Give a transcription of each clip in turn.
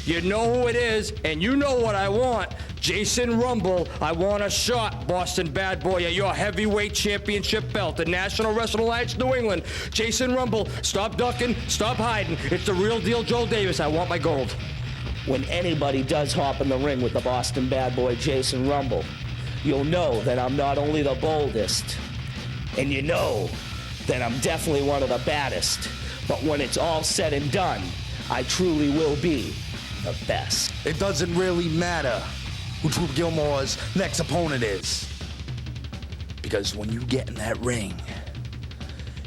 You know who it is, and you know what I want. Jason Rumble, I want a shot, Boston Bad Boy, at your heavyweight championship belt, the National Wrestling Alliance New England. Jason Rumble, stop ducking, stop hiding. It's the real deal, Joel Davis. I want my gold. When anybody does hop in the ring with the Boston Bad Boy, Jason Rumble, you'll know that I'm not only the boldest, and you know that I'm definitely one of the baddest, but when it's all said and done, I truly will be the best. It doesn't really matter who Drew Gilmore's next opponent is, because when you get in that ring,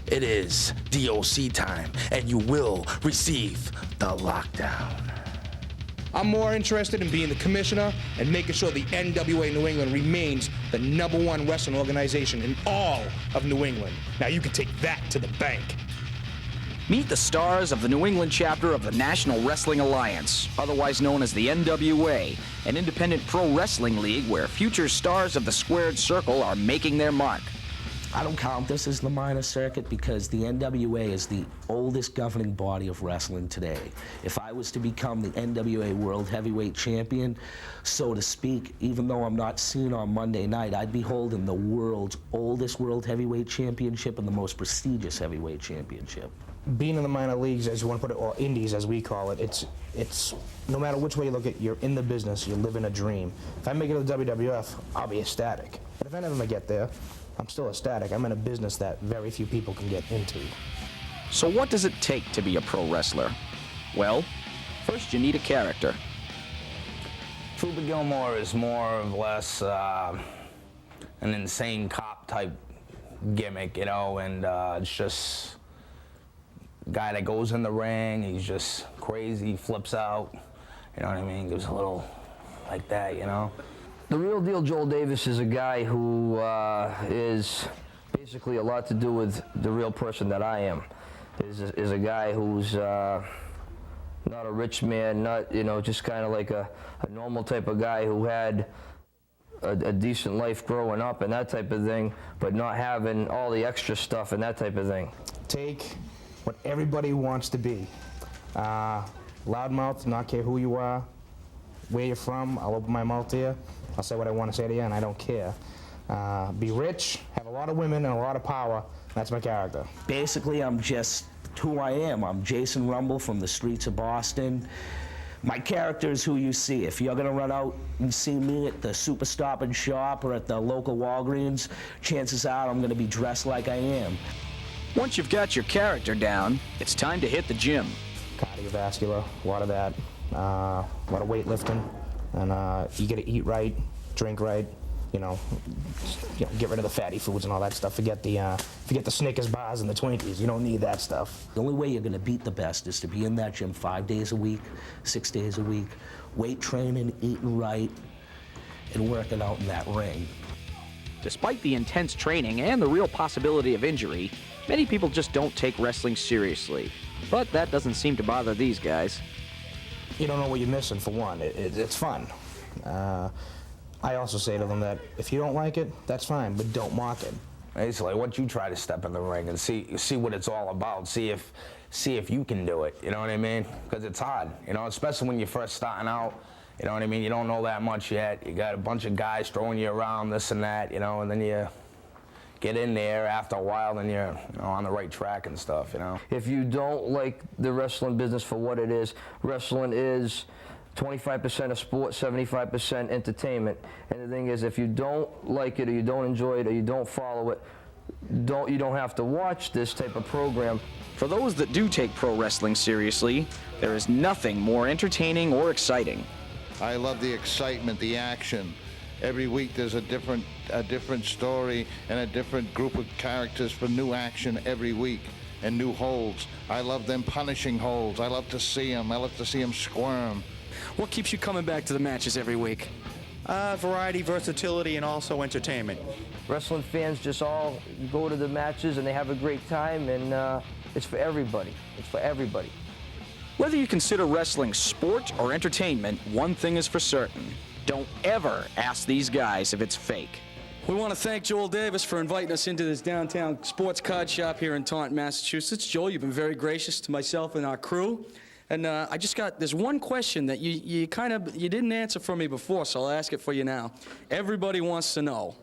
it is DOC time, and you will receive the lockdown. I'm more interested in being the commissioner and making sure the NWA New England remains the #1 wrestling organization in all of New England. Now you can take that to the bank. Meet the stars of the New England chapter of the National Wrestling Alliance, otherwise known as the NWA, an independent pro wrestling league where future stars of the squared circle are making their mark. I don't count this as the minor circuit because the NWA is the oldest governing body of wrestling today. If I was to become the NWA World Heavyweight Champion, so to speak, even though I'm not seen on Monday night, I'd be holding the world's oldest World Heavyweight Championship and the most prestigious heavyweight championship. Being in the minor leagues, as you want to put it, or indies as we call it, it's no matter which way you look at it, you're in the business, you're living a dream. If I make it to the WWF, I'll be ecstatic. But if I never get there, I'm still ecstatic. I'm in a business that very few people can get into. So what does it take to be a pro wrestler? Well, first you need a character. Trooper Gilmore is more or less an insane cop type gimmick, you know, and it's just a guy that goes in the ring, he's just crazy, flips out, you know what I mean, gives a little like that, you know. The real deal Joel Davis is a guy who is basically a lot to do with the real person that I am. Is a guy who's not a rich man, not, you know, just kind of like a normal type of guy who had a decent life growing up and that type of thing, but not having all the extra stuff and that type of thing. Take what everybody wants to be. Loudmouth, not care who you are, where you're from, I'll open my mouth to you. I'll say what I want to say to you, and I don't care. Be rich, have a lot of women, and a lot of power. That's my character. Basically, I'm just who I am. I'm Jason Rumble from the streets of Boston. My character is who you see. If you're gonna run out and see me at the Super Stop and Shop or at the local Walgreens, chances are I'm gonna be dressed like I am. Once you've got your character down, it's time to hit the gym. Cardiovascular, a lot of that, a lot of weightlifting, and you gotta eat right, drink right, you know, get rid of the fatty foods and all that stuff. Forget the Snickers bars and the Twinkies. You don't need that stuff. The only way you're gonna beat the best is to be in that gym 5 days a week, 6 days a week, weight training, eating right, and working out in that ring. Despite the intense training and the real possibility of injury, many people just don't take wrestling seriously. But that doesn't seem to bother these guys. You don't know what you're missing, for one. It's fun. I also say to them that if you don't like it, that's fine, but don't mock it. Basically, once you try to step in the ring and see what it's all about, see if you can do it, you know what I mean? Because it's hard, you know, especially when you're first starting out, you know what I mean? You don't know that much yet. You got a bunch of guys throwing you around, this and that, you know, and then you get in there after a while, then you're, you know, on the right track and stuff, you know. If you don't like the wrestling business for what it is, wrestling is 25% of sport, 75% entertainment. And the thing is, if you don't like it or you don't enjoy it or you don't follow it, you don't have to watch this type of program. For those that do take pro wrestling seriously, there is nothing more entertaining or exciting. I love the excitement, the action. Every week there's a different story and a different group of characters for new action every week and new holds. I love them punishing holds. I love to see them. I love to see them squirm. What keeps you coming back to the matches every week? Variety, versatility, and also entertainment. Wrestling fans just all go to the matches and they have a great time, and it's for everybody. It's for everybody. Whether you consider wrestling sport or entertainment, one thing is for certain. Don't ever ask these guys if it's fake. We want to thank Joel Davis for inviting us into this downtown sports card shop here in Taunton, Massachusetts. Joel, you've been very gracious to myself and our crew. And there's one question that you didn't answer for me before, so I'll ask it for you now. Everybody wants to know,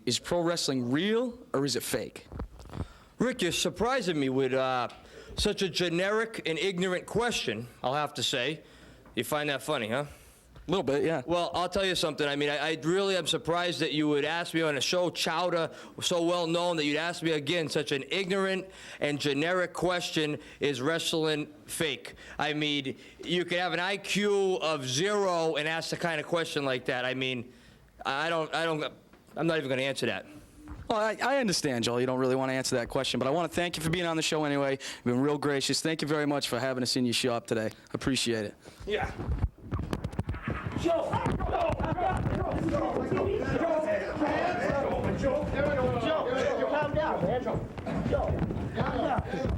is pro wrestling real or is it fake? Rick, you're surprising me with such a generic and ignorant question, I'll have to say. You find that funny, huh? A little bit, yeah. Well, I'll tell you something. I mean, I really am surprised that you would ask me on a show, Chowder, so well known, that you'd ask me again such an ignorant and generic question, is wrestling fake? I mean, you could have an IQ of 0 and ask a kind of question like that. I mean, I'm not even going to answer that. Well, I understand, Joel. You don't really want to answer that question, but I want to thank you for being on the show anyway. You've been real gracious. Thank you very much for having us in your shop today. Appreciate it. Yeah. Joe, calm down, man. Joe, calm down.